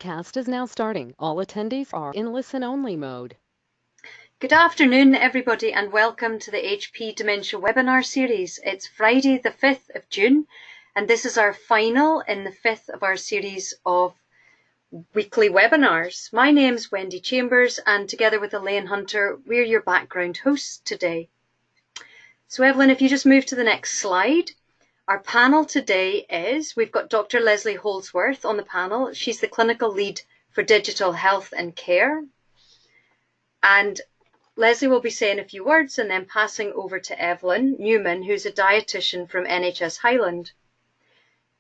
Cast is now starting. All attendees are in listen-only mode. Good afternoon, everybody, and welcome to the AHP Dementia Webinar series. It's Friday, the 5th of June, and this is our final in the 5th of our series of weekly webinars. My name's Wendy Chambers, and together with Elaine Hunter, we're your background hosts today. So Evelyn, if you just move to the next slide. Our panel today is, we've got Dr. Leslie Holdsworth on the panel. She's the clinical lead for digital health and care. And Leslie will be saying a few words and then passing over to Evelyn Newman, who's a dietitian from NHS Highland.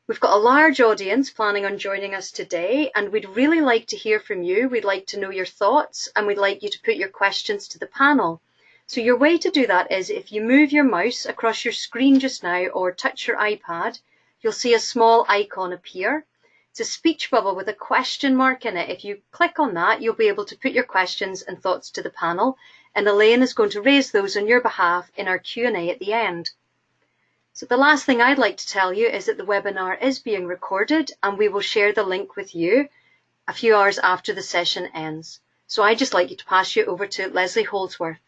We've got a large audience planning on joining us today, and we'd really like to hear from you. We'd like to know your thoughts, and we'd like you to put your questions to the panel. So your way to do that is if you move your mouse across your screen just now or touch your iPad, you'll see a small icon appear. It's a speech bubble with a question mark in it. If you click on that, you'll be able to put your questions and thoughts to the panel, and Elaine is going to raise those on your behalf in our Q&A at the end. So the last thing I'd like to tell you is that the webinar is being recorded, and we will share the link with you a few hours after the session ends. So I'd just like you to pass you over to Leslie Holdsworth.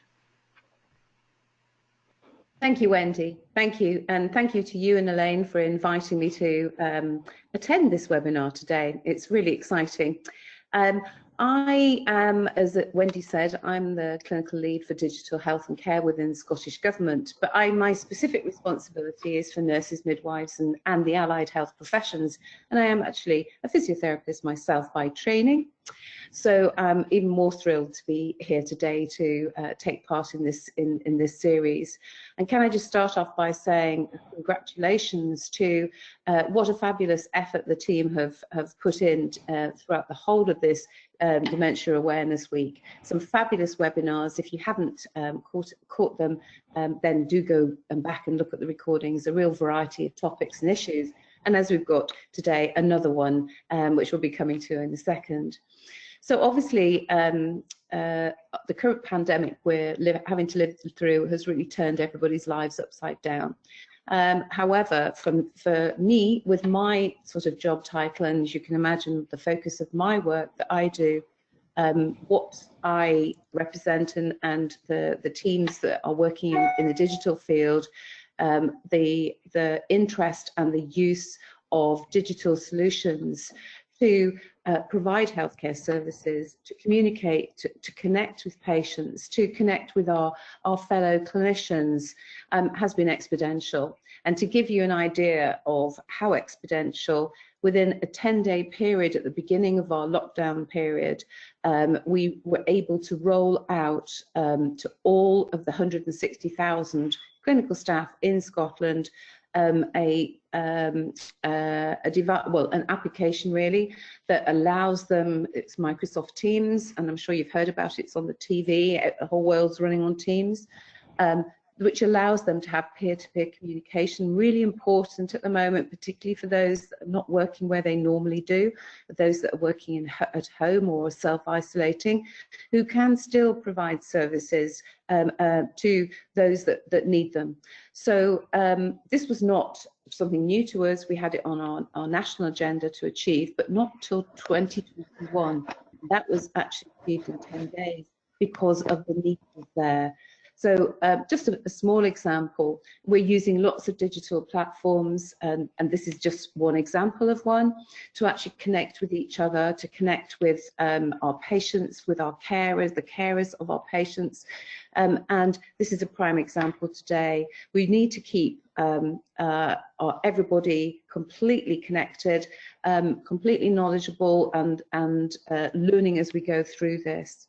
Thank you, Wendy. Thank you. And thank you to you and Elaine for inviting me to attend this webinar today. It's really exciting. I am, as Wendy said, I'm the clinical lead for digital health and care within the Scottish Government, but my specific responsibility is for nurses, midwives and the allied health professions. And I am actually a physiotherapist myself by training. So I'm even more thrilled to be here today to take part in this series. And can I just start off by saying congratulations to what a fabulous effort the team have put in throughout the whole of this Dementia Awareness Week. Some fabulous webinars. If you haven't caught them, then do go back and look at the recordings, a real variety of topics and issues. And as we've got today, another one, which we'll be coming to in a second. So obviously, the current pandemic we're having to live through has really turned everybody's lives upside down. However, for me, with my sort of job title, and as you can imagine, the focus of my work that I do, what I represent and the teams that are working in the digital field, the interest and the use of digital solutions to provide healthcare services, to communicate, to connect with patients, to connect with our fellow clinicians has been exponential. And to give you an idea of how exponential, within a 10-day period at the beginning of our lockdown period, we were able to roll out to all of the 160,000 clinical staff in Scotland an application really that allows them, it's Microsoft Teams, and I'm sure you've heard about it, it's on the TV, the whole world's running on Teams, which allows them to have peer-to-peer communication, really important at the moment, particularly for those that are not working where they normally do, those that are working at home or self-isolating, who can still provide services to those that need them. So this was not something new to us. We had it on our national agenda to achieve, but not till 2021. That was actually achieved in 10 days because of the need there. So just a small example, we're using lots of digital platforms, and this is just one example of one, to actually connect with each other, to connect with our patients, with our carers, the carers of our patients. And this is a prime example today. We need to keep everybody completely connected, completely knowledgeable and learning as we go through this.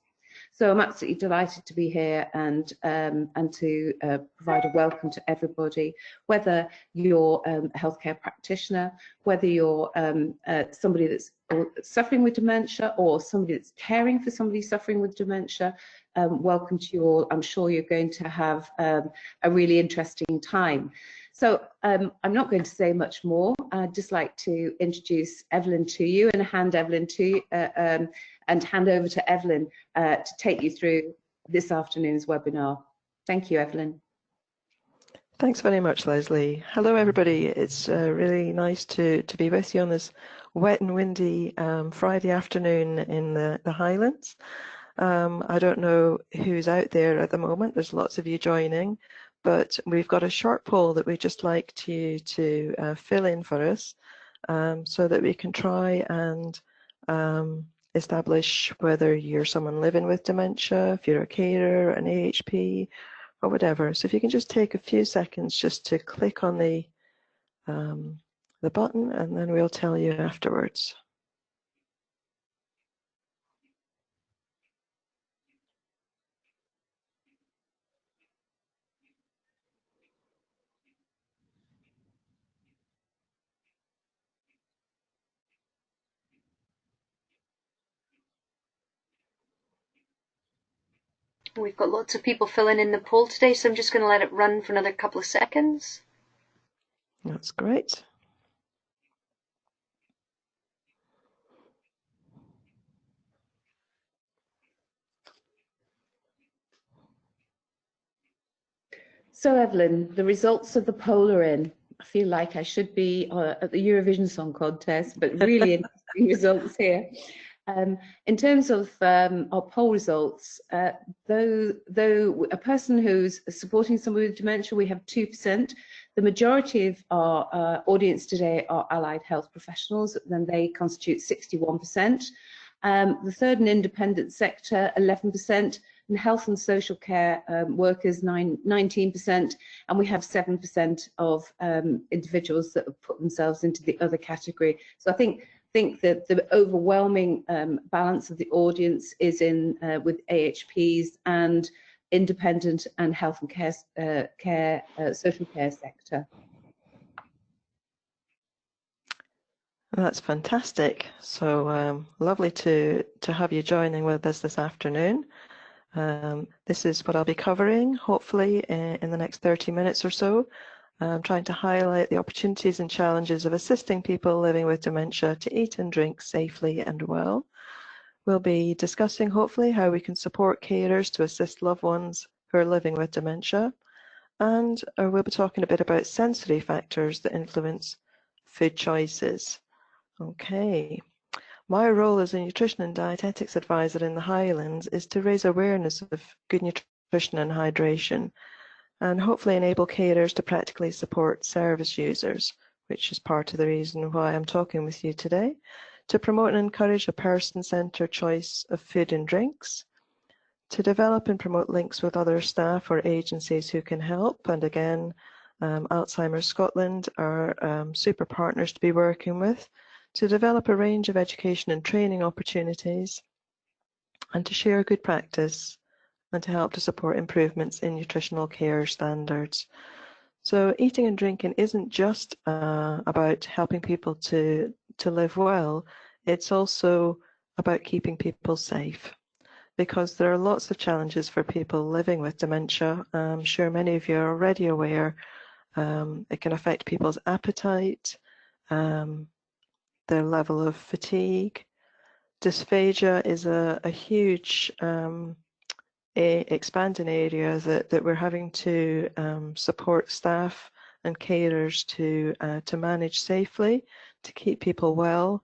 So I'm absolutely delighted to be here and to provide a welcome to everybody, whether you're a healthcare practitioner, whether you're somebody that's suffering with dementia or somebody that's caring for somebody suffering with dementia. Welcome to you all. I'm sure you're going to have a really interesting time. So I'm not going to say much more. I'd just like to introduce Evelyn to you and hand Evelyn to and hand over to Evelyn to take you through this afternoon's webinar. Thank you, Evelyn. Thanks very much, Leslie. Hello, everybody. It's really nice to be with you on this wet and windy Friday afternoon in the Highlands. I don't know who's out there at the moment. There's lots of you joining, but we've got a short poll that we'd just like you to fill in for us, so that we can try and establish whether you're someone living with dementia, if you're a carer, an AHP, or whatever. So if you can just take a few seconds just to click on the button, and then we'll tell you afterwards. We've got lots of people filling in the poll today, so I'm just going to let it run for another couple of seconds. That's great. So Evelyn, the results of the poll are in. I feel like I should be at the Eurovision Song Contest, but really interesting results here. In terms of our poll results, though a person who's supporting someone with dementia, we have 2%. The majority of our audience today are allied health professionals, then they constitute 61%. The third and independent sector, 11%. And health and social care workers, 19%, and we have 7% of individuals that have put themselves into the other category. So I think that the overwhelming balance of the audience is in with AHPs and independent and health and care, social care sector. That's fantastic. So lovely to have you joining with us this afternoon. This is what I'll be covering, hopefully, in the next 30 minutes or so. I'm trying to highlight the opportunities and challenges of assisting people living with dementia to eat and drink safely and well. We'll be discussing, hopefully, how we can support carers to assist loved ones who are living with dementia. And we'll be talking a bit about sensory factors that influence food choices. Okay. My role as a nutrition and dietetics advisor in the Highlands is to raise awareness of good nutrition and hydration, and hopefully enable carers to practically support service users, which is part of the reason why I'm talking with you today, to promote and encourage a person-centred choice of food and drinks, to develop and promote links with other staff or agencies who can help, and again, Alzheimer's Scotland are super partners to be working with, to develop a range of education and training opportunities, and to share good practice, and to help to support improvements in nutritional care standards. So eating and drinking isn't just about helping people to live well, it's also about keeping people safe, because there are lots of challenges for people living with dementia. I'm sure many of you are already aware. It can affect people's appetite, their level of fatigue. Dysphagia is a huge expanding area that we're having to support staff and carers to manage safely, to keep people well.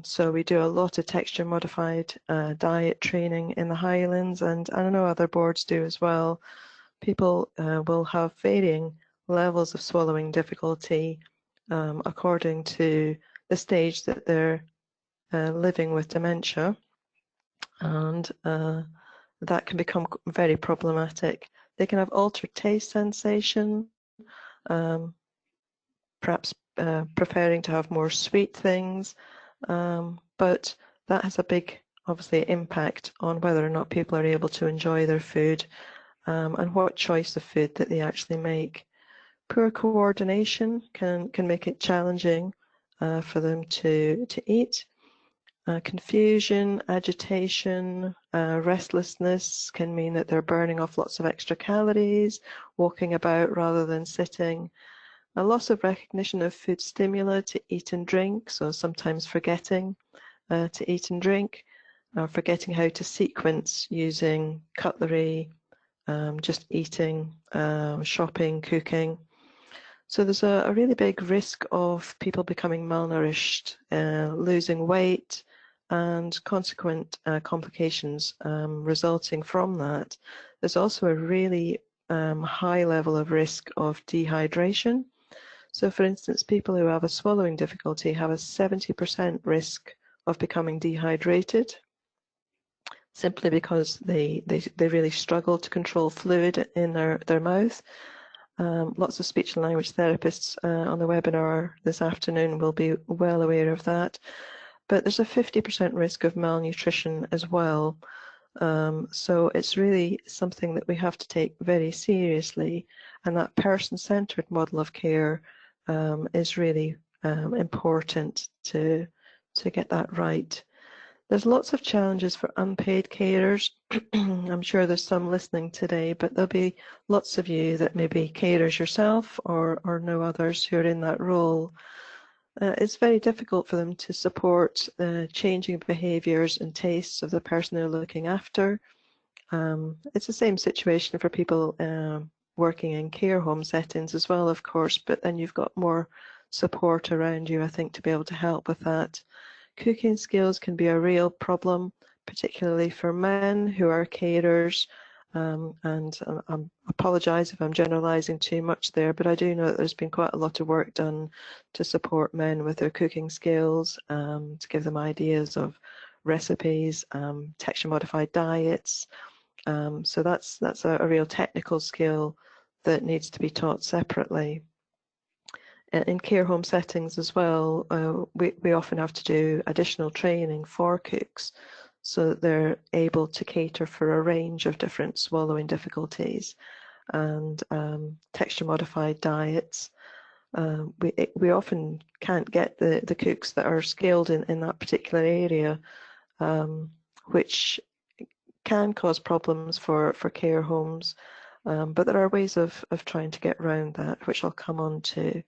So we do a lot of texture modified diet training in the Highlands, and I know other boards do as well. People will have varying levels of swallowing difficulty according to the stage that they're living with dementia, and that can become very problematic. They can have altered taste sensation, perhaps preferring to have more sweet things, but that has a big, obviously, impact on whether or not people are able to enjoy their food and what choice of food that they actually make. Poor coordination can make it challenging for them to eat. Confusion, agitation, restlessness can mean that they're burning off lots of extra calories, walking about rather than sitting. A loss of recognition of food stimuli to eat and drink, so sometimes forgetting to eat and drink, forgetting how to sequence using cutlery, just eating, shopping, cooking. So there's a really big risk of people becoming malnourished, losing weight, and consequent complications resulting from that. There's also a really high level of risk of dehydration. So for instance, people who have a swallowing difficulty have a 70% risk of becoming dehydrated, simply because they really struggle to control fluid in their mouth. Lots of speech and language therapists on the webinar this afternoon will be well aware of that. But there's a 50% risk of malnutrition as well. So it's really something that we have to take very seriously, and that person-centered model of care is really important to get that right. There's lots of challenges for unpaid carers. I'm sure there's some listening today, but there'll be lots of you that may be carers yourself or know others who are in that role. It's very difficult for them to support changing behaviours and tastes of the person they're looking after. It's the same situation for people working in care home settings as well, of course, but then you've got more support around you, I think, to be able to help with that. Cooking skills can be a real problem, particularly for men who are carers. And I apologise if I'm generalising too much there, but I do know that there's been quite a lot of work done to support men with their cooking skills, to give them ideas of recipes, texture-modified diets. So that's a real technical skill that needs to be taught separately. In care home settings as well, we often have to do additional training for cooks so that they're able to cater for a range of different swallowing difficulties and texture modified diets. We often can't get the cooks that are skilled in that particular area, which can cause problems for care homes, but there are ways of trying to get around that, which I'll come on to.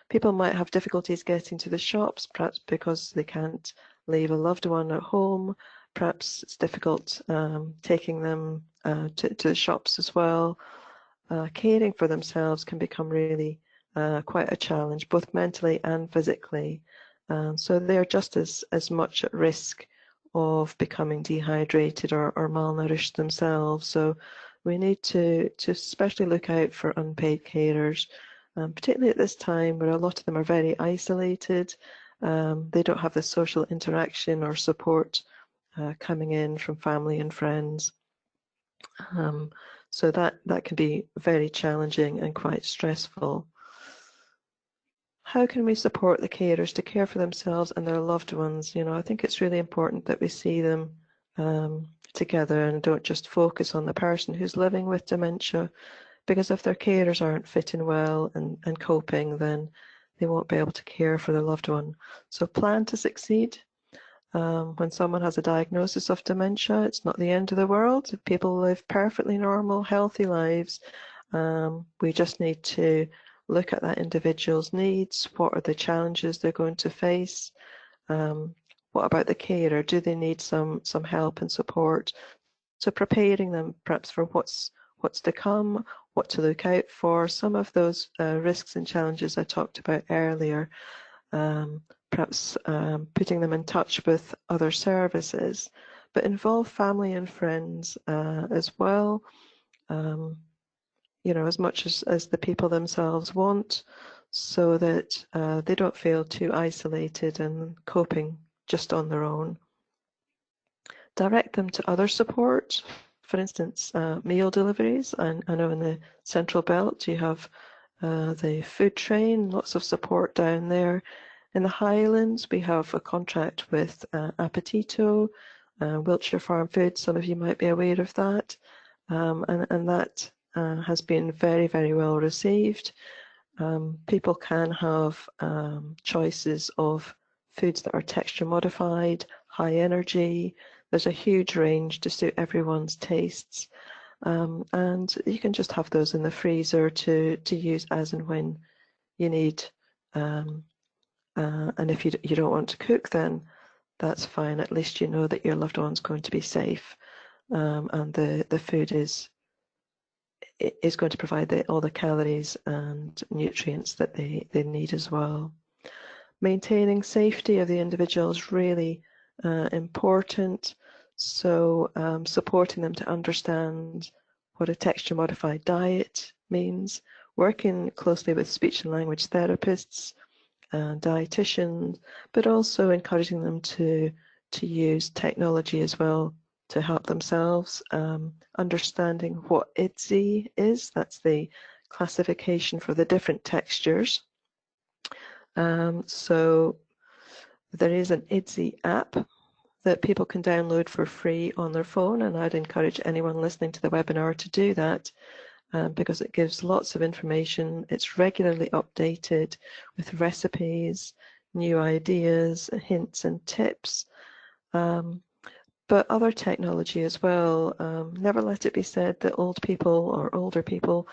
People might have difficulties getting to the shops, perhaps because they can't leave a loved one at home. Perhaps it's difficult taking them to the shops as well. Caring for themselves can become really quite a challenge, both mentally and physically. So they're just as much at risk of becoming dehydrated or malnourished themselves. So we need to especially look out for unpaid carers. Particularly at this time where a lot of them are very isolated. They don't have the social interaction or support coming in from family and friends. So that can be very challenging and quite stressful. How can we support the carers to care for themselves and their loved ones? You know, I think it's really important that we see them together and don't just focus on the person who's living with dementia, because if their carers aren't fitting well and coping, then they won't be able to care for their loved one. So plan to succeed. When someone has a diagnosis of dementia, it's not the end of the world. People live perfectly normal, healthy lives. We just need to look at that individual's needs. What are the challenges they're going to face? What about the carer? Do they need some help and support? So preparing them perhaps for what's to come, what to look out for, some of those risks and challenges I talked about earlier, perhaps putting them in touch with other services, but involve family and friends as well, you know, as much as the people themselves want, so that they don't feel too isolated and coping just on their own. Direct them to other support. For instance, meal deliveries. And I know in the Central Belt you have the food train, lots of support down there. In the Highlands we have a contract with Appetito, Wiltshire Farm Food. Some of you might be aware of that, and that has been very, very well received. People can have choices of foods that are texture modified, high energy. There's a huge range to suit everyone's tastes, and you can just have those in the freezer to use as and when you need. And if you don't want to cook, then that's fine. At least you know that your loved one's going to be safe, and the food is is going to provide all the calories and nutrients that they need as well. Maintaining safety of the individual is really important. So supporting them to understand what a texture modified diet means, working closely with speech and language therapists, dietitians, but also encouraging them to use technology as well to help themselves, understanding what IDSI is. That's the classification for the different textures. So there is an IDSI app that people can download for free on their phone, and I'd encourage anyone listening to the webinar to do that because it gives lots of information. It's regularly updated with recipes, new ideas, hints and tips, but other technology as well. Never let it be said that old people or older people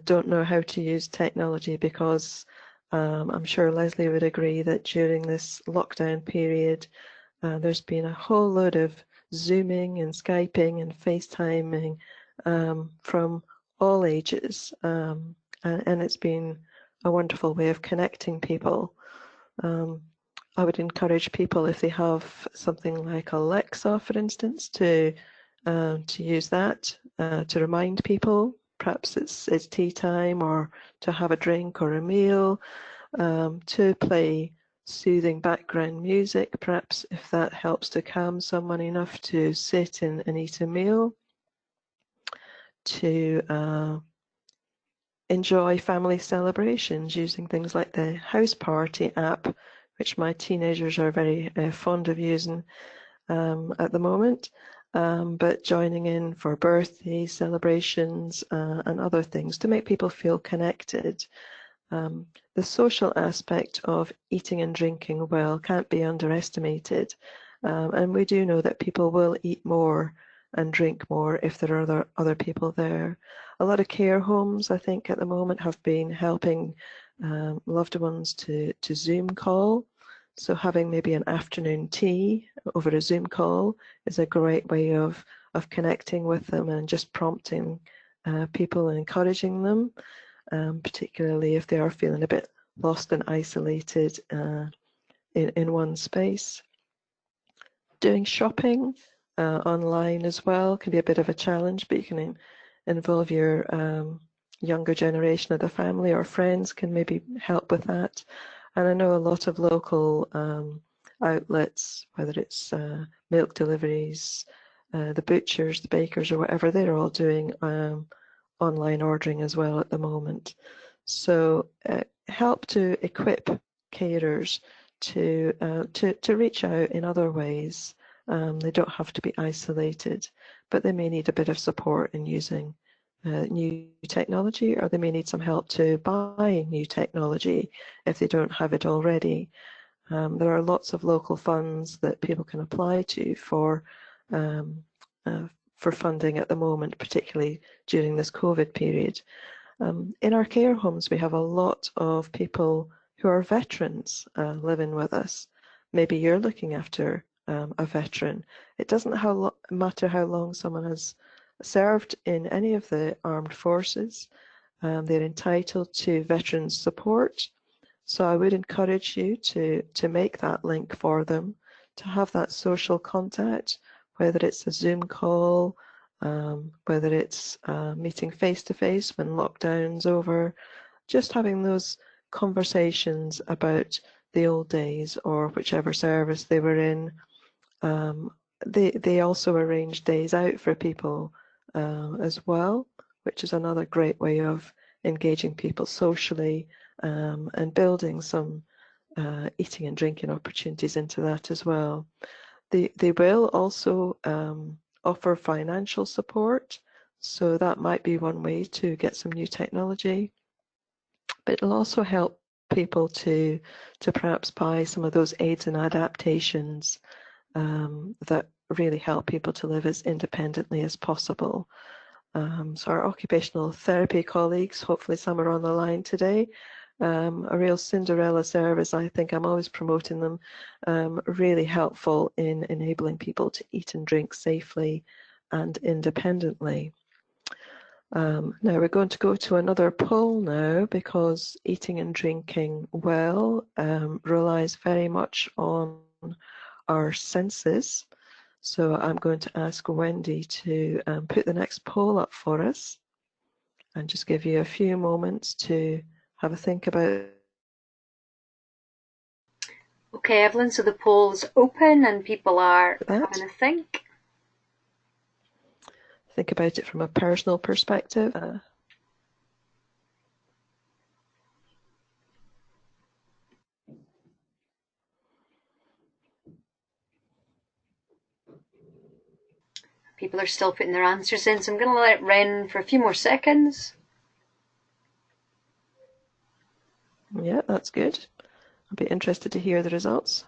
don't know how to use technology, because I'm sure Leslie would agree that during this lockdown period, there's been a whole load of Zooming and Skyping and FaceTiming from all ages, and it's been a wonderful way of connecting people. I would encourage people, if they have something like Alexa, for instance, to use that to remind people. Perhaps it's tea time, or to have a drink or a meal, to play soothing background music, perhaps, if that helps to calm someone enough to sit and eat a meal, to enjoy family celebrations using things like the House Party app, which my teenagers are very fond of using at the moment, but joining in for birthday celebrations and other things to make people feel connected. The social aspect of eating and drinking well can't be underestimated, and we do know that people will eat more and drink more if there are other people there. A lot of care homes, I think, at the moment have been helping loved ones to Zoom call. So having maybe an afternoon tea over a Zoom call is a great way of connecting with them and just prompting people and encouraging them, particularly if they are feeling a bit lost and isolated in one space. Doing shopping online as well can be a bit of a challenge, but you can involve your younger generation of the family, or friends can maybe help with that. And I know a lot of local outlets, whether it's milk deliveries, the butchers, the bakers, or whatever, they're all doing online ordering as well at the moment. So help to equip carers to reach out in other ways. They don't have to be isolated, but they may need a bit of support in using new technology, or they may need some help to buy new technology if they don't have it already. There are lots of local funds that people can apply to for funding at the moment, particularly during this COVID period. In our care homes, we have a lot of people who are veterans living with us. Maybe you're looking after a veteran. It doesn't matter how long someone has served in any of the armed forces. They're entitled to veterans support. So I would encourage you to make that link for them, to have that social contact, whether it's a Zoom call, whether it's meeting face-to-face when lockdown's over, just having those conversations about the old days or whichever service they were in. They also arrange days out for people as well, which is another great way of engaging people socially and building some eating and drinking opportunities into that as well. They will also offer financial support, so that might be one way to get some new technology, but it'll also help people to perhaps buy some of those aids and adaptations that really help people to live as independently as possible. So our occupational therapy colleagues, hopefully some are on the line today, a real Cinderella service. I think I'm always promoting them, really helpful in enabling people to eat and drink safely and independently. Now we're going to go to another poll now, because eating and drinking well relies very much on our senses. So I'm going to ask Wendy to put the next poll up for us, and just give you a few moments to have a think about. Okay, Evelyn, so the poll's open and people are that. having a think. Think about it from a personal perspective. People are still putting their answers in, so I'm going to let it run for a few more seconds. Yeah, that's good. I'll be interested to hear the results.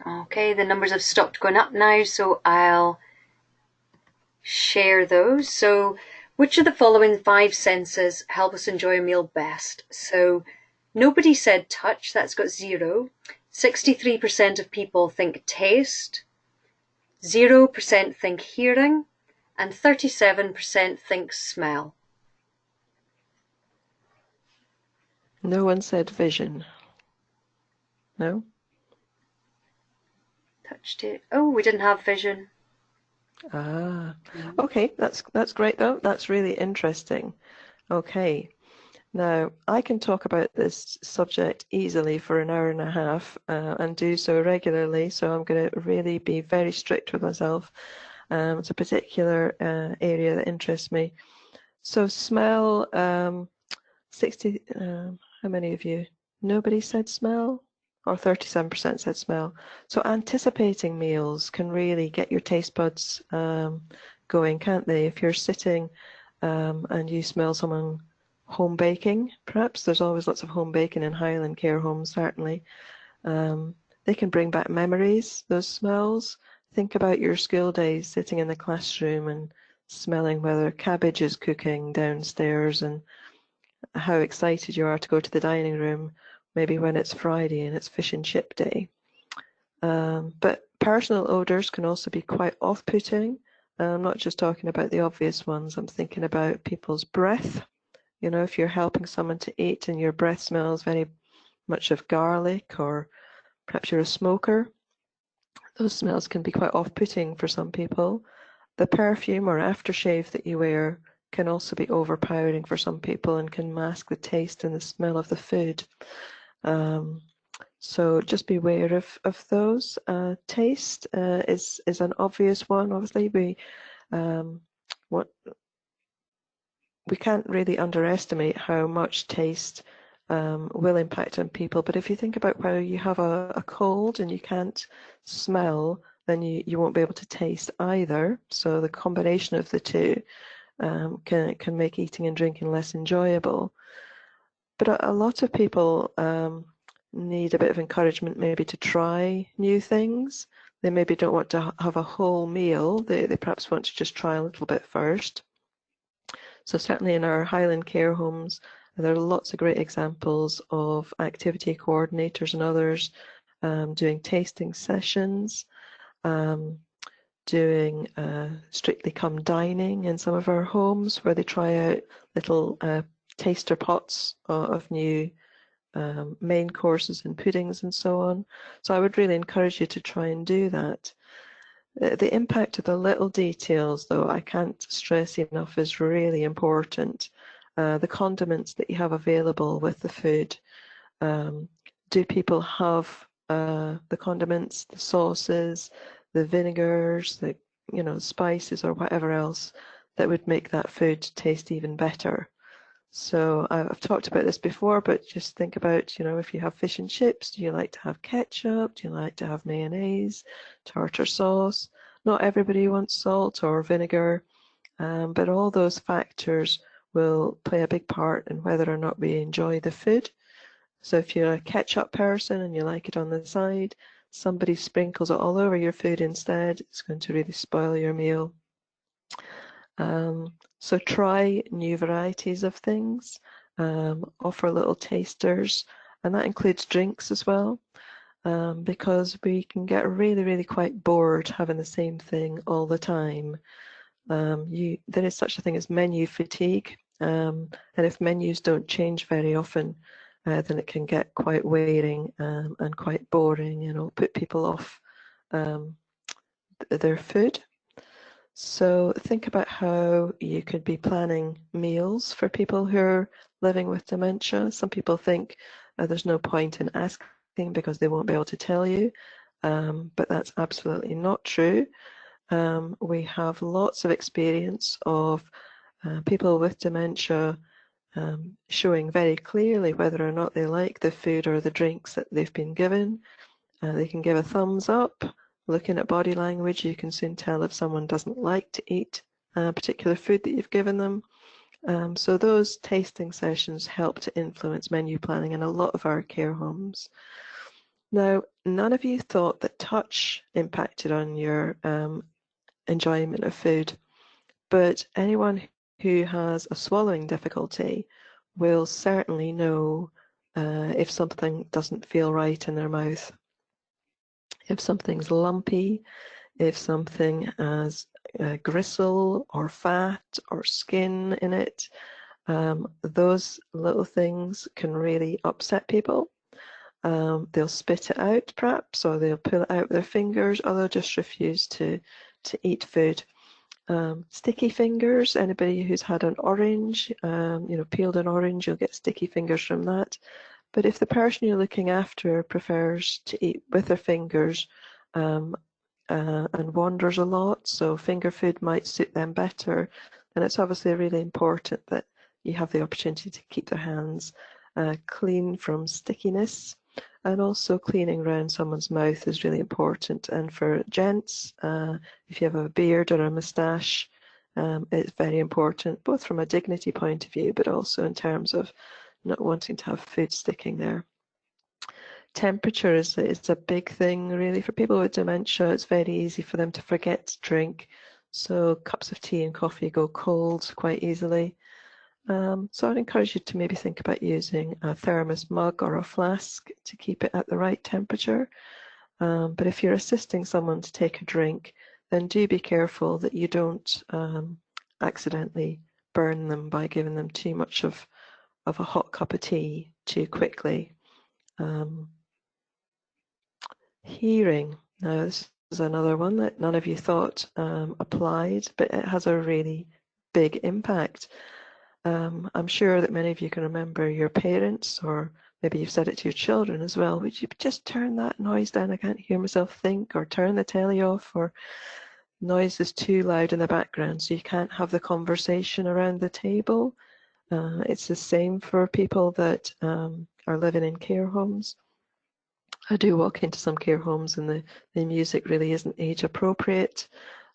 Okay, the numbers have stopped going up now, so I'll share those. So, which of the following 5 senses help us enjoy a meal best? So, nobody said touch, that's got 0. 63% of people think taste, 0% think hearing, and 37% think smell. No one said vision. No? Touched it. Oh, we didn't have vision. Ah, okay, that's great though. That's really interesting. Okay, now I can talk about this subject easily for an hour and a half and do so regularly, so I'm going to really be very strict with myself. It's a particular area that interests me. So smell, 60, how many of you? Nobody said smell? Or 37% said smell. So anticipating meals can really get your taste buds going, can't they? If you're sitting and you smell someone home baking, perhaps there's always lots of home baking in Highland care homes, certainly. They can bring back memories, those smells. Think about your school days sitting in the classroom and smelling whether cabbage is cooking downstairs, and how excited you are to go to the dining room, maybe when it's Friday and it's fish and chip day. But personal odors can also be quite off-putting. I'm not just talking about the obvious ones. I'm thinking about people's breath. You know, if you're helping someone to eat and your breath smells very much of garlic, or perhaps you're a smoker, those smells can be quite off-putting for some people. The perfume or aftershave that you wear can also be overpowering for some people and can mask the taste and the smell of the food. So just beware of those. Taste is an obvious one. Obviously, we can't really underestimate how much taste will impact on people. But if you think about where you have a cold and you can't smell, then you won't be able to taste either. So the combination of the two can make eating and drinking less enjoyable. But a lot of people need a bit of encouragement maybe to try new things. They maybe don't want to have a whole meal. They perhaps want to just try a little bit first. So certainly in our Highland care homes, there are lots of great examples of activity coordinators and others doing tasting sessions, doing Strictly Come dining in some of our homes, where they try out little taster pots of new main courses and puddings and so on. So I would really encourage you to try and do that. The impact of the little details, though, I can't stress enough, is really important. The condiments that you have available with the food. Do people have the condiments, the sauces, the vinegars, the spices or whatever else that would make that food taste even better? So I've talked about this before, but just think about, if you have fish and chips, do you like to have ketchup? Do you like to have mayonnaise, tartar sauce? Not everybody wants salt or vinegar, but all those factors will play a big part in whether or not we enjoy the food. So if you're a ketchup person and you like it on the side, somebody sprinkles it all over your food instead, it's going to really spoil your meal. So try new varieties of things, offer little tasters, and that includes drinks as well. because we can get really quite bored having the same thing all the time. There is such a thing as menu fatigue, and if menus don't change very often, then it can get quite wearing and quite boring, and it'll put people off their food. So think about how you could be planning meals for people who are living with dementia. Some people think there's no point in asking because they won't be able to tell you, but that's absolutely not true. We have lots of experience of people with dementia showing very clearly whether or not they like the food or the drinks that they've been given. They can give a thumbs up. Looking at body language, you can soon tell if someone doesn't like to eat a particular food that you've given them. So those tasting sessions help to influence menu planning in a lot of our care homes. Now, none of you thought that touch impacted on your enjoyment of food, but anyone who has a swallowing difficulty will certainly know if something doesn't feel right in their mouth. If something's lumpy, if something has gristle or fat or skin in it, those little things can really upset people. They'll spit it out perhaps, or they'll pull it out with their fingers, or they'll just refuse to eat food. Sticky fingers, anybody who's had an orange, peeled an orange, you'll get sticky fingers from that. But if the person you're looking after prefers to eat with their fingers and wanders a lot, so finger food might suit them better, then it's obviously really important that you have the opportunity to keep their hands clean from stickiness. And also cleaning around someone's mouth is really important. And for gents, if you have a beard or a moustache, it's very important, both from a dignity point of view, but also in terms of not wanting to have food sticking there. Temperature is a big thing, really. For people with dementia, it's very easy for them to forget to drink. So cups of tea and coffee go cold quite easily. So I'd encourage you to maybe think about using a thermos mug or a flask to keep it at the right temperature. But if you're assisting someone to take a drink, then do be careful that you don't accidentally burn them by giving them too much of a hot cup of tea too quickly. Hearing. Now, this is another one that none of you thought applied, but it has a really big impact. I'm sure that many of you can remember your parents, or maybe you've said it to your children as well. Would you just turn that noise down? I can't hear myself think, or turn the telly off, or noise is too loud in the background, so you can't have the conversation around the table. It's the same for people that are living in care homes. I do walk into some care homes and the music really isn't age appropriate.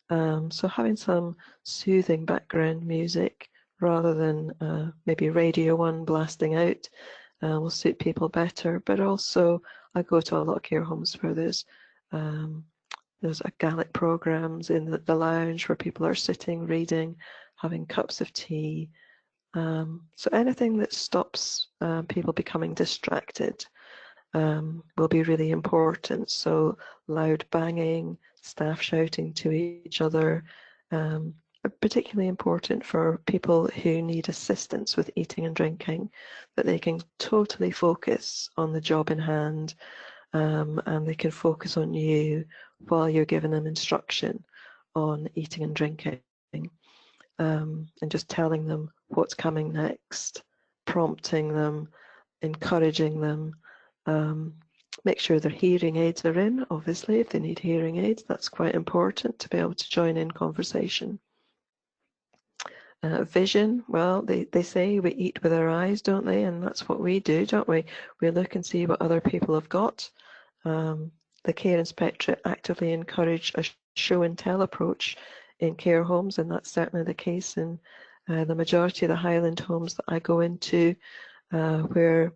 So having some soothing background music rather than maybe Radio 1 blasting out will suit people better. But also I go to a lot of care homes where there's a Gaelic programs in the lounge where people are sitting, reading, having cups of tea. So anything that stops people becoming distracted will be really important. So loud banging, staff shouting to each other, are particularly important for people who need assistance with eating and drinking, that they can totally focus on the job in hand, and they can focus on you while you're giving them instruction on eating and drinking, and just telling them what's coming next, prompting them, encouraging them. Make sure their hearing aids are in, obviously. If they need hearing aids, that's quite important to be able to join in conversation. Vision, well, they say we eat with our eyes, don't they? And that's what we do, don't we? We look and see what other people have got. The Care Inspectorate actively encourage a show and tell approach in care homes, and that's certainly the case in the majority of the Highland homes that I go into, where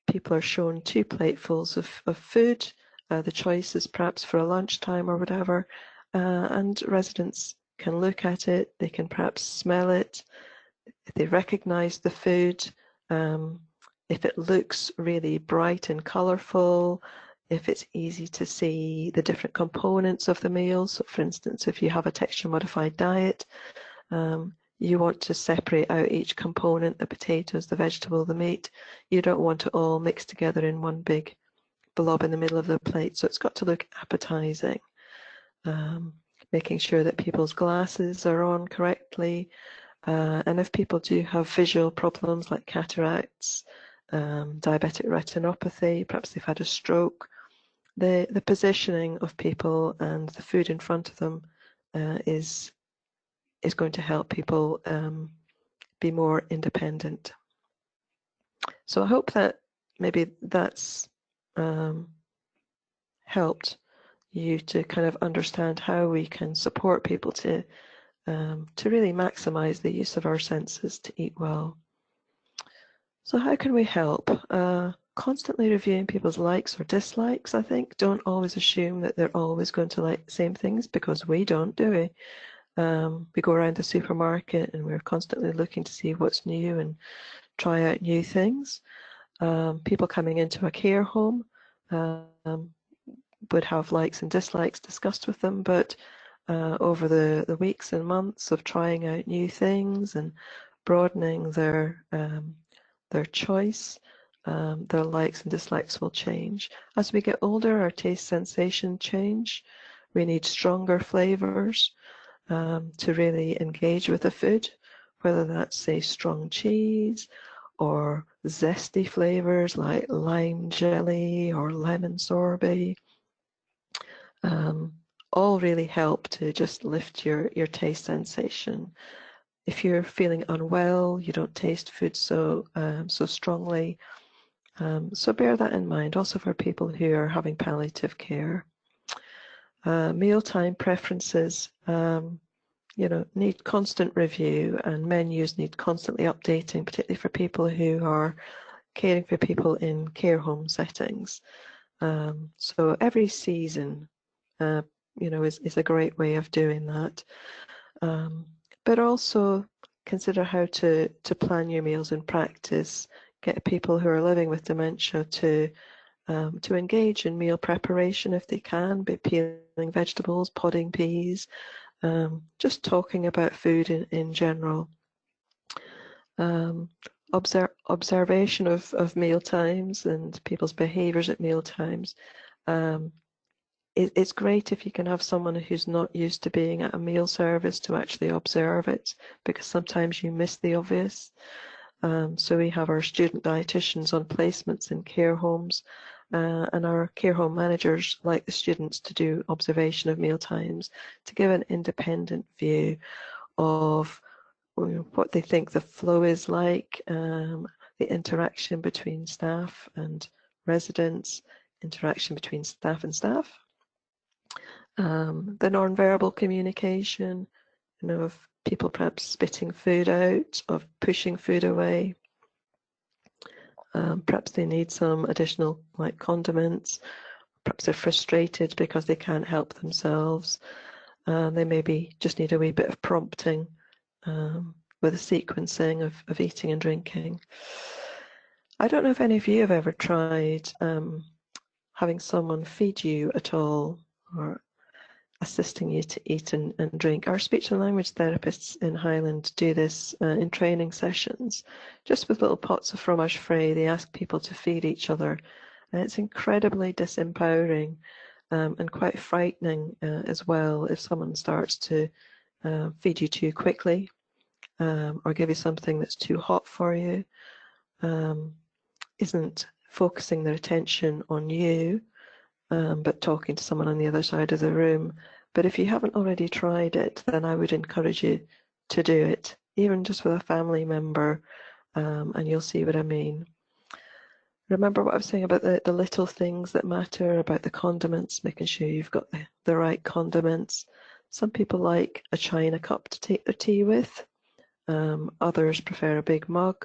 people are shown 2 platefuls of food. The choice is perhaps for a lunchtime or whatever, and residents can look at it, they can perhaps smell it, if they recognise the food, if it looks really bright and colourful, if it's easy to see the different components of the meal. So for instance, if you have a texture modified diet, you want to separate out each component, the potatoes, the vegetable, the meat. You don't want it all mixed together in one big blob in the middle of the plate. So it's got to look appetizing. Making sure that people's glasses are on correctly. And if people do have visual problems like cataracts, diabetic retinopathy, perhaps they've had a stroke, the positioning of people and the food in front of them is going to help people be more independent. So I hope that maybe that's helped you to kind of understand how we can support people to really maximize the use of our senses to eat well. So how can we help? Constantly reviewing people's likes or dislikes, I think. Don't always assume that they're always going to like the same things, because we don't, do we? We go around the supermarket and we're constantly looking to see what's new and try out new things. People coming into a care home would have likes and dislikes discussed with them, but over the weeks and months of trying out new things and broadening their choice, their likes and dislikes will change. As we get older, our taste sensation change. We need stronger flavors to really engage with the food, whether that's, say, strong cheese or zesty flavors like lime jelly or lemon sorbet. All really help to just lift your taste sensation. If you're feeling unwell, you don't taste food so strongly. So bear that in mind, also for people who are having palliative care. Mealtime preferences, need constant review, and menus need constantly updating, particularly for people who are caring for people in care home settings. So every season, is a great way of doing that. But also consider how to plan your meals in practice. Get people who are living with dementia to engage in meal preparation if they can, by peeling vegetables, podding peas, just talking about food in general. Observation of meal times and people's behaviours at meal times. It's great if you can have someone who's not used to being at a meal service to actually observe it, because sometimes you miss the obvious. So we have our student dietitians on placements in care homes, and our care home managers like the students to do observation of meal times to give an independent view of what they think the flow is like, the interaction between staff and residents, interaction between staff and staff. The non-verbal communication, of people perhaps spitting food out, of pushing food away. Perhaps they need some additional condiments. Perhaps they're frustrated because they can't help themselves. They maybe just need a wee bit of prompting with a sequencing of eating and drinking. I don't know if any of you have ever tried having someone feed you at all, or assisting you to eat and drink. Our speech and language therapists in Highland do this in training sessions, just with little pots of fromage frais. They ask people to feed each other, and it's incredibly disempowering and quite frightening as well if someone starts to feed you too quickly or give you something that's too hot for you, isn't focusing their attention on you, but talking to someone on the other side of the room. But if you haven't already tried it, then I would encourage you to do it, even just with a family member, and you'll see what I mean. Remember what I was saying about the little things that matter, about the condiments, making sure you've got the right condiments. Some people like a china cup to take their tea with. Others prefer a big mug.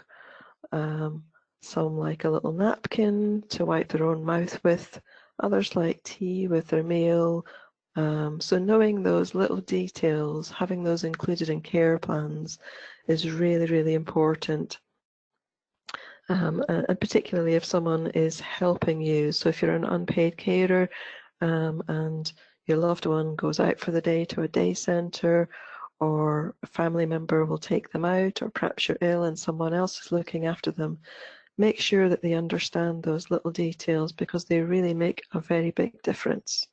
Some like a little napkin to wipe their own mouth with. Others like tea with their meal. So knowing those little details, having those included in care plans is really, really important. and particularly if someone is helping you. So if you're an unpaid carer and your loved one goes out for the day to a day centre, or a family member will take them out, or perhaps you're ill and someone else is looking after them, make sure that they understand those little details, because they really make a very big difference.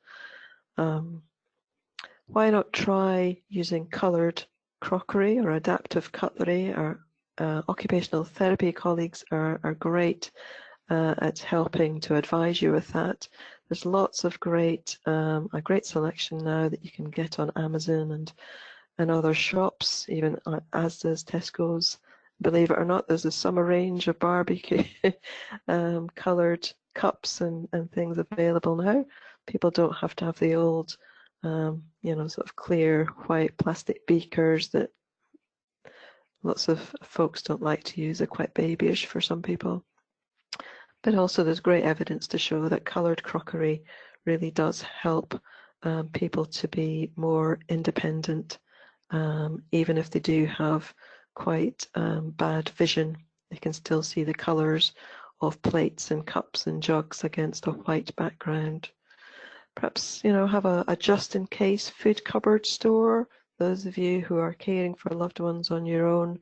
Why not try using coloured crockery or adaptive cutlery? Our occupational therapy colleagues are great at helping to advise you with that. There's lots of a great selection now that you can get on Amazon and other shops, even Asda's, Tesco's. Believe it or not, there's a summer range of barbecue coloured cups and things available now. People don't have to have the old, sort of clear white plastic beakers that lots of folks don't like to use. They're quite babyish for some people. But also there's great evidence to show that coloured crockery really does help people to be more independent, even if they do have quite bad vision. They can still see the colours of plates and cups and jugs against a white background. Perhaps, have a just-in-case food cupboard store. Those of you who are caring for loved ones on your own,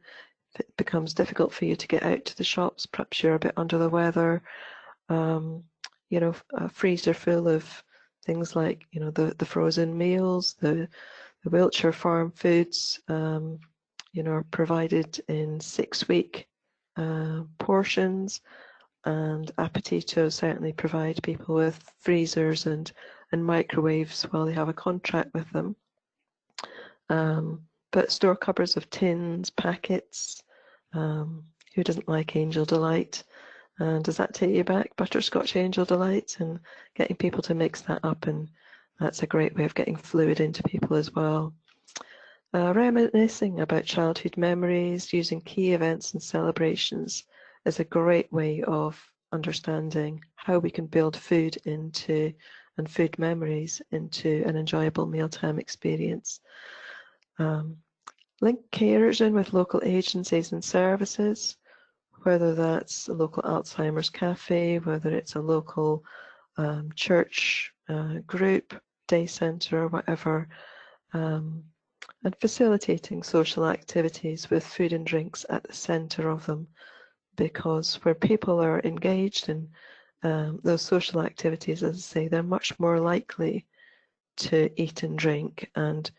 if it becomes difficult for you to get out to the shops, perhaps you're a bit under the weather, a freezer full of things like, the frozen meals, the Wiltshire farm foods, are provided in 6-week portions, and Appetitos certainly provide people with freezers and microwaves while they have a contract with them. But store cupboards of tins, packets, who doesn't like Angel Delight? And does that take you back, butterscotch Angel Delight, and getting people to mix that up, and that's a great way of getting fluid into people as well. Reminiscing about childhood memories, using key events and celebrations is a great way of understanding how we can build food into, and food memories into, an enjoyable mealtime experience. Link carers in with local agencies and services, whether that's a local Alzheimer's cafe, whether it's a local church group, day centre, or whatever, and facilitating social activities with food and drinks at the centre of them, because where people are engaged in those social activities, as I say, they're much more likely to eat and drink and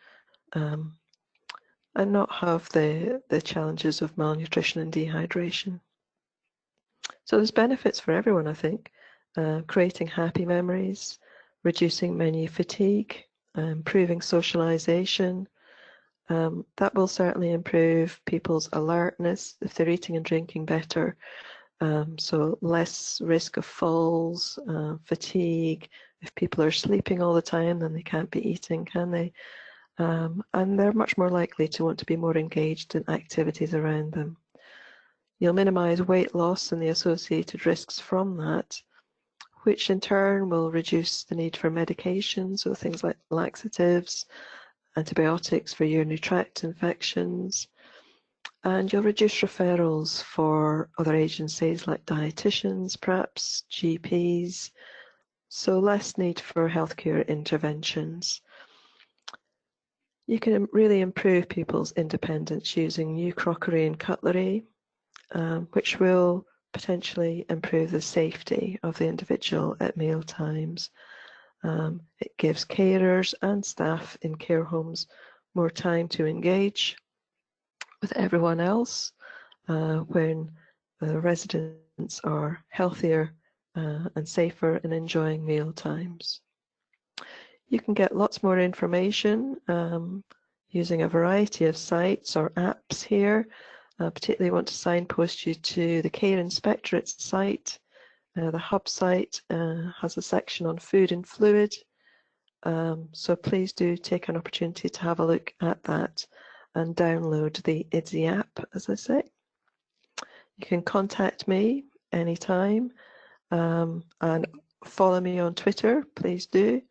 not have the challenges of malnutrition and dehydration. So there's benefits for everyone, I think. Creating happy memories, reducing menu fatigue, improving socialization. That will certainly improve people's alertness if they're eating and drinking better. So less risk of falls, fatigue. If people are sleeping all the time, then they can't be eating, can they? And they're much more likely to want to be more engaged in activities around them. You'll minimize weight loss and the associated risks from that, which in turn will reduce the need for medication, so things like laxatives, antibiotics for urinary tract infections, and you'll reduce referrals for other agencies like dietitians, perhaps GPs, so less need for healthcare interventions. You can really improve people's independence using new crockery and cutlery, which will potentially improve the safety of the individual at meal times. It gives carers and staff in care homes more time to engage with everyone else when the residents are healthier and safer and enjoying meal times. You can get lots more information using a variety of sites or apps here. Particularly want to signpost you to the Care Inspectorate's site. The hub site has a section on food and fluid, so please do take an opportunity to have a look at that and download the IDSI app, as I say. You can contact me anytime and follow me on Twitter, please do,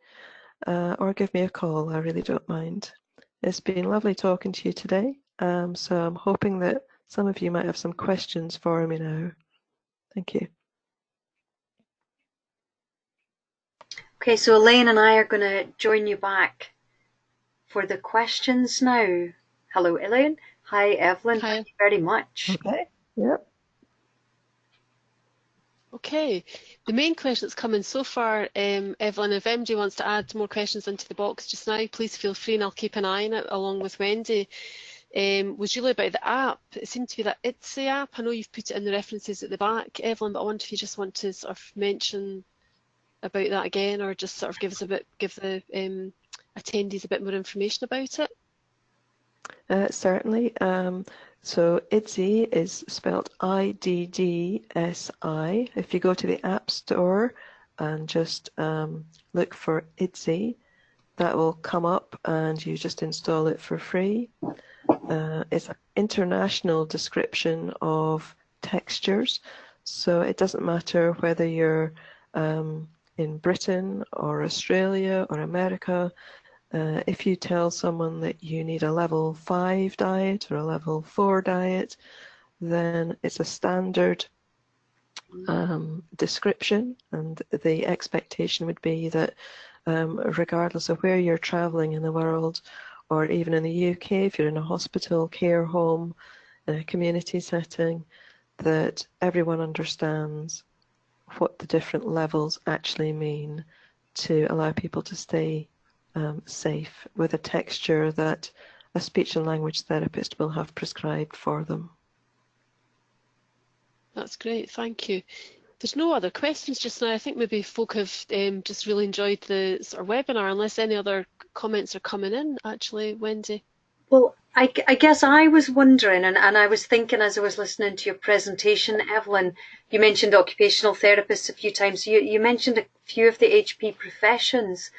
or give me a call, I really don't mind. It's been lovely talking to you today, so I'm hoping that some of you might have some questions for me now. Thank you. Okay, so Elaine and I are going to join you back for the questions now. Hello, Elaine. Hi, Evelyn. Hi. Thank you very much. Okay. Yep. Okay, the main question that's come in so far, Evelyn, if MJ wants to add more questions into the box just now, please feel free and I'll keep an eye on it along with Wendy. Was really about the app. It seemed to be that ITSE app. I know you've put it in the references at the back, Evelyn, but I wonder if you just want to sort of mention about that again, or just sort of give the attendees a bit more information about it. Certainly. So IDSI is spelled IDDSI. If you go to the App Store and just look for IDSI, that will come up and you just install it for free. It's an international description of textures, so it doesn't matter whether you're in Britain or Australia or America. If you tell someone that you need a level 5 diet or a level 4 diet, then it's a standard description, and the expectation would be that regardless of where you're traveling in the world, or even in the UK, if you're in a hospital, care home, in a community setting, that everyone understands what the different levels actually mean to allow people to stay safe with a texture that a speech and language therapist will have prescribed for them. That's great, thank you. There's no other questions just now. I think maybe folk have just really enjoyed the sort of webinar, unless any other comments are coming in, actually, Wendy. Well, I guess I was wondering, and I was thinking as I was listening to your presentation, Evelyn, you mentioned occupational therapists a few times. You mentioned a few of the HP professions,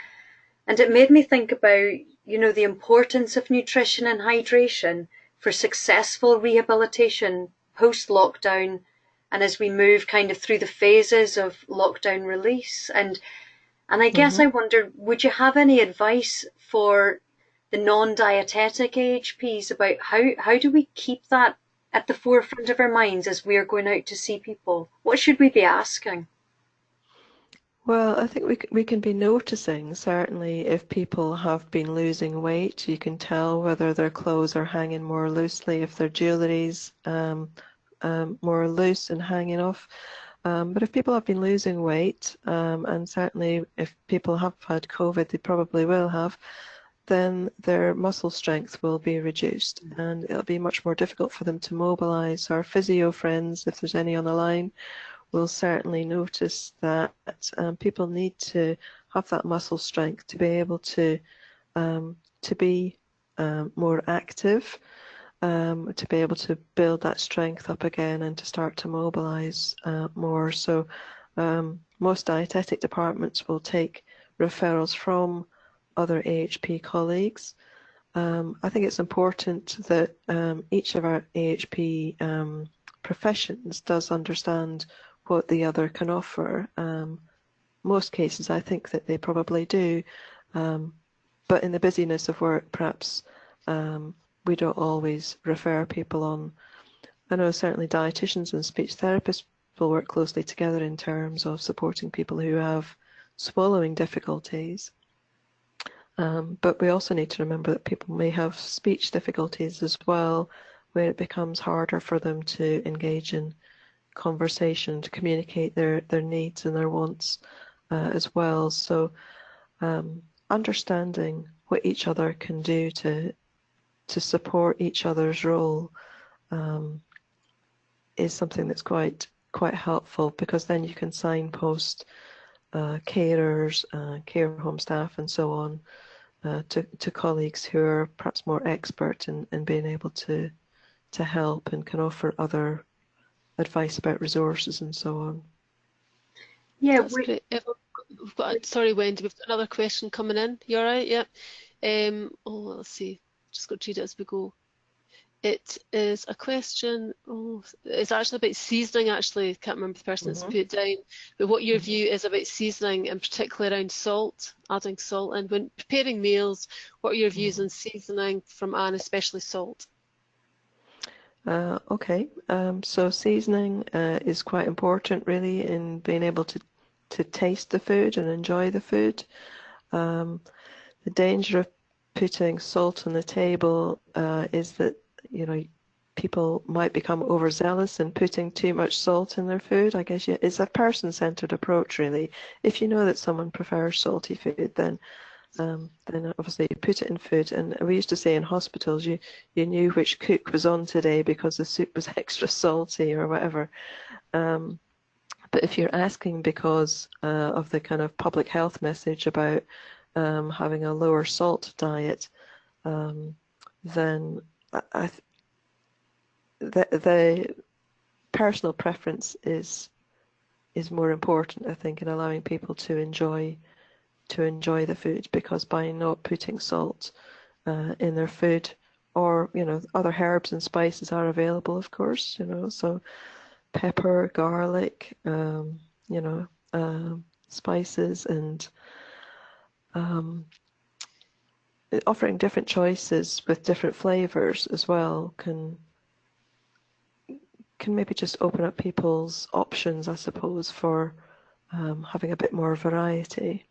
and it made me think about, you know, the importance of nutrition and hydration for successful rehabilitation post-lockdown, and as we move kind of through the phases of lockdown release. And I guess I wonder, would you have any advice for the non-dietetic AHPs about how do we keep that at the forefront of our minds as we are going out to see people? What should we be asking? Well, I think we can be noticing, certainly, if people have been losing weight. You can tell whether their clothes are hanging more loosely, if their jewellery's more loose and hanging off. But if people have been losing weight, and certainly if people have had COVID, they probably will have, then their muscle strength will be reduced and it'll be much more difficult for them to mobilize. Our physio friends, if there's any on the line, will certainly notice that people need to have that muscle strength to be able to be more active, to be able to build that strength up again and to start to mobilize more. So most dietetic departments will take referrals from other AHP colleagues. I think it's important that each of our AHP professions does understand what the other can offer. Most cases, I think that they probably do, but in the busyness of work, perhaps we don't always refer people on. I know certainly dietitians and speech therapists will work closely together in terms of supporting people who have swallowing difficulties. But we also need to remember that people may have speech difficulties as well, where it becomes harder for them to engage in conversation, to communicate their needs and their wants as well. So understanding what each other can do to support each other's role is something that's quite helpful, because then you can signpost carers, care home staff and so on to colleagues who are perhaps more expert in being able to help and can offer other advice about resources and so on. Yeah, That's great. We've got, sorry, Wendy, we've got another question coming in. You all right? Yeah. Let's see. Just got to read it as we go. It is a question, it's actually about seasoning, actually. Can't remember the person that's put it down, but what your view is about seasoning, and particularly around salt, adding salt. And when preparing meals, what are your views on seasoning from Anne, especially salt? Okay, so seasoning is quite important really in being able to taste the food and enjoy the food. The danger of putting salt on the table is that, you know, people might become overzealous in putting too much salt in their food. I guess it's a person-centered approach really. If you know that someone prefers salty food, then obviously you put it in food. And we used to say in hospitals, you knew which cook was on today because the soup was extra salty or whatever. But if you're asking because of the kind of public health message about having a lower salt diet, then the personal preference is more important, I think, in allowing people to enjoy the food, because by not putting salt in their food, or other herbs and spices are available, of course, so pepper, garlic, spices, and offering different choices with different flavors as well can maybe just open up people's options, I suppose, for having a bit more variety.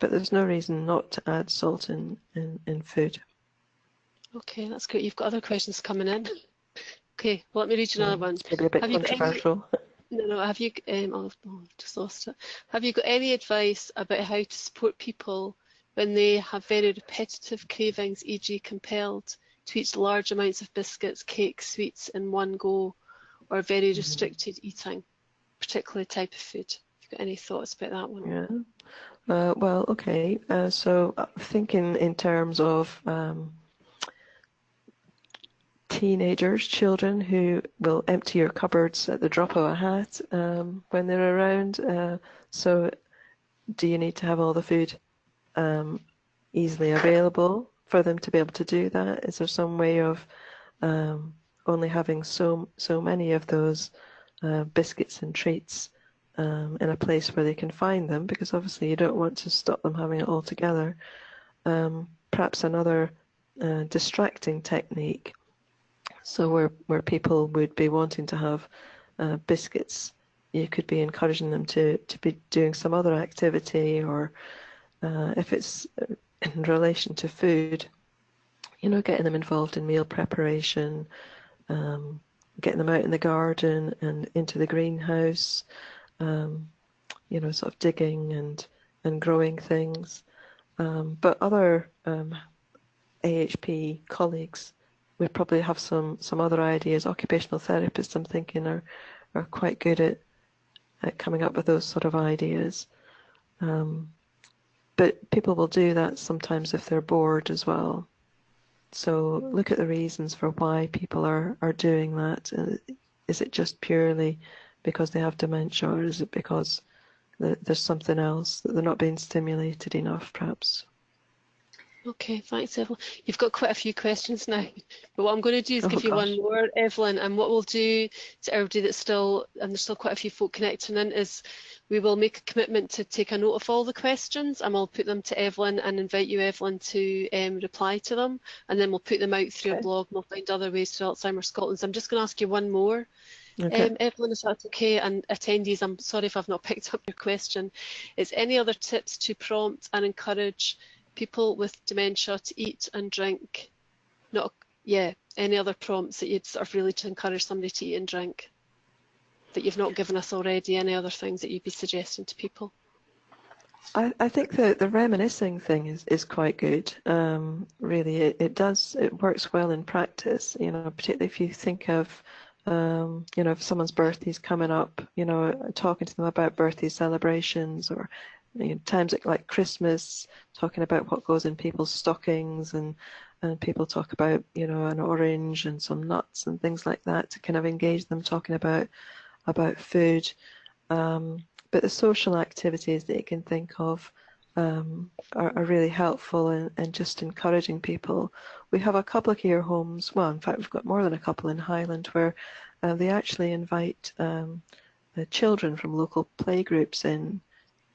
But there's no reason not to add salt in food. Okay, that's great. You've got other questions coming in. Okay, well, let me read you another one. It's maybe a bit controversial. No, have you, just lost it. Have you got any advice about how to support people when they have very repetitive cravings, e.g. compelled to eat large amounts of biscuits, cakes, sweets in one go, or very restricted eating, particularly type of food? Have you got any thoughts about that one? Yeah. Well, okay. So thinking in terms of teenagers, children who will empty your cupboards at the drop of a hat when they're around. So do you need to have all the food easily available for them to be able to do that? Is there some way of only having so many of those biscuits and treats in a place where they can find them? Because obviously you don't want to stop them having it all together. Perhaps another distracting technique. So where people would be wanting to have biscuits, you could be encouraging them to be doing some other activity, or if it's in relation to food, getting them involved in meal preparation, getting them out in the garden and into the greenhouse, sort of digging and growing things. But other AHP colleagues would probably have some other ideas. Occupational therapists, I'm thinking, are quite good at coming up with those sort of ideas. But people will do that sometimes if they're bored as well. So look at the reasons for why people are doing that. Is it just purely because they have dementia, or is it because there's something else, that they're not being stimulated enough, perhaps? Okay, thanks, Evelyn. You've got quite a few questions now, but what I'm going to do is give you one more, Evelyn, and what we'll do to everybody that's still, and there's still quite a few folk connecting in, is we will make a commitment to take a note of all the questions, and we'll put them to Evelyn and invite you, Evelyn, to reply to them, and then we'll put them out through a blog, and we'll find other ways through Alzheimer's Scotland. So I'm just going to ask you one more. Okay. Evelyn, if that's okay, and attendees, I'm sorry if I've not picked up your question. Is any other tips to prompt and encourage people with dementia to eat and drink? Any other prompts that you'd sort of really to encourage somebody to eat and drink that you've not given us already? Any other things that you'd be suggesting to people? I think the reminiscing thing is quite good. Really, it works well in practice. Particularly if you think of if someone's birthday's coming up, talking to them about birthday celebrations, or times like Christmas, talking about what goes in people's stockings, and people talk about an orange and some nuts and things like that, to kind of engage them talking about food. But the social activities that you can think of are really helpful in just encouraging people. We have a couple of care homes, well, in fact, we've got more than a couple in Highland, where they actually invite the children from local playgroups in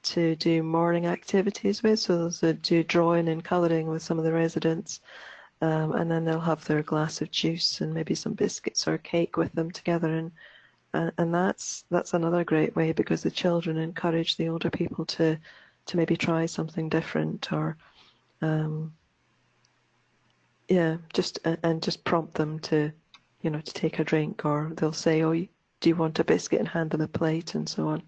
to do morning activities with. So they'll do drawing and colouring with some of the residents, and then they'll have their glass of juice and maybe some biscuits or cake with them together, and that's another great way, because the children encourage the older people to maybe try something different, or yeah, just prompt them to, to take a drink, or they'll say, "Oh, do you want a biscuit?" and hand them a plate, and so on.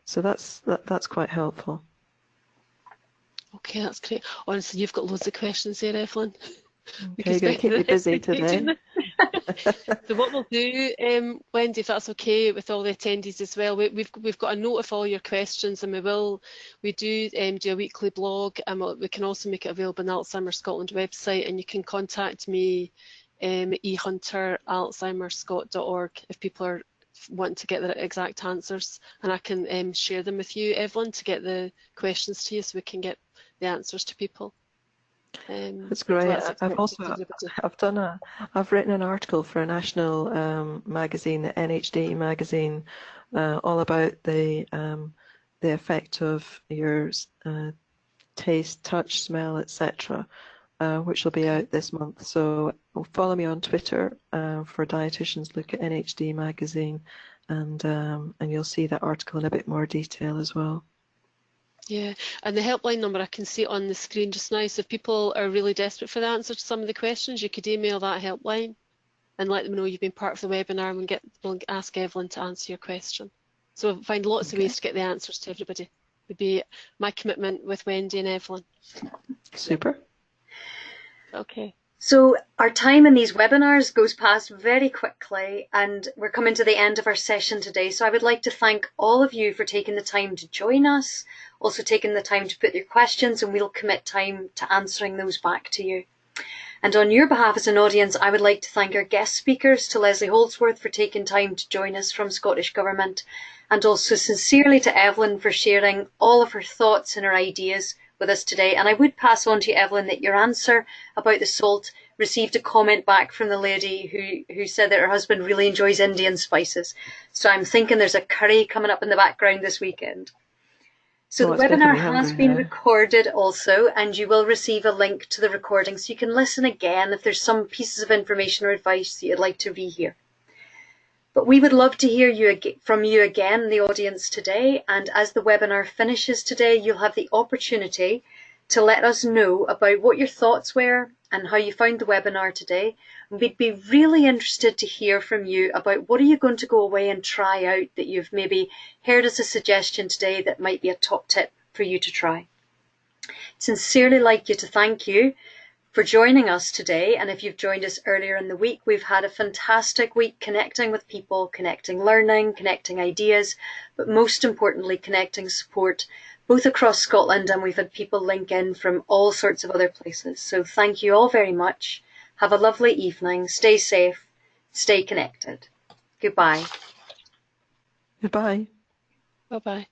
So that's quite helpful. Okay, that's great. Honestly, you've got loads of questions there, Evelyn. We Okay, could you're going to spend keep me busy today. So what we'll do, Wendy, if that's okay with all the attendees as well, we've got a note of all your questions, and we do a weekly blog, and we can also make it available on the Alzheimer's Scotland website, and you can contact me ehunter@alzheimerscot.org if people are wanting to get the exact answers, and I can share them with you, Evelyn, to get the questions to you, so we can get the answers to people. That's great. So I've written an article for a national magazine, the NHD magazine, all about the effect of your taste, touch, smell, etc., which will be out this month. So follow me on Twitter for Dietitians Look at NHD magazine, and you'll see that article in a bit more detail as well. Yeah, and the helpline number, I can see it on the screen just now. So if people are really desperate for the answer to some of the questions, you could email that helpline and let them know you've been part of the webinar, and we'll ask Evelyn to answer your question. So we'll find lots of ways to get the answers to everybody. It would be my commitment with Wendy and Evelyn. Super. Okay. So our time in these webinars goes past very quickly, and we're coming to the end of our session today. So I would like to thank all of you for taking the time to join us, also taking the time to put your questions, and we'll commit time to answering those back to you. And on your behalf as an audience, I would like to thank our guest speakers, to Leslie Holdsworth for taking time to join us from Scottish Government, and also sincerely to Evelyn for sharing all of her thoughts and her ideas with us today. And I would pass on to Evelyn that your answer about the salt received a comment back from the lady who said that her husband really enjoys Indian spices. So I'm thinking there's a curry coming up in the background this weekend. So the webinar has been recorded also, and you will receive a link to the recording so you can listen again if there's some pieces of information or advice that you'd like to rehear. But we would love to hear from you again, the audience today, and as the webinar finishes today, you'll have the opportunity to let us know about what your thoughts were and how you found the webinar today. We'd be really interested to hear from you about what are you going to go away and try out that you've maybe heard as a suggestion today that might be a top tip for you to try. Sincerely like you to thank you for joining us today, and if you've joined us earlier in the week, we've had a fantastic week connecting with people, connecting learning, connecting ideas, but most importantly connecting support both across Scotland, and we've had people link in from all sorts of other places. So thank you all very much. Have a lovely evening. Stay safe. Stay connected. Goodbye. Goodbye. Bye-bye.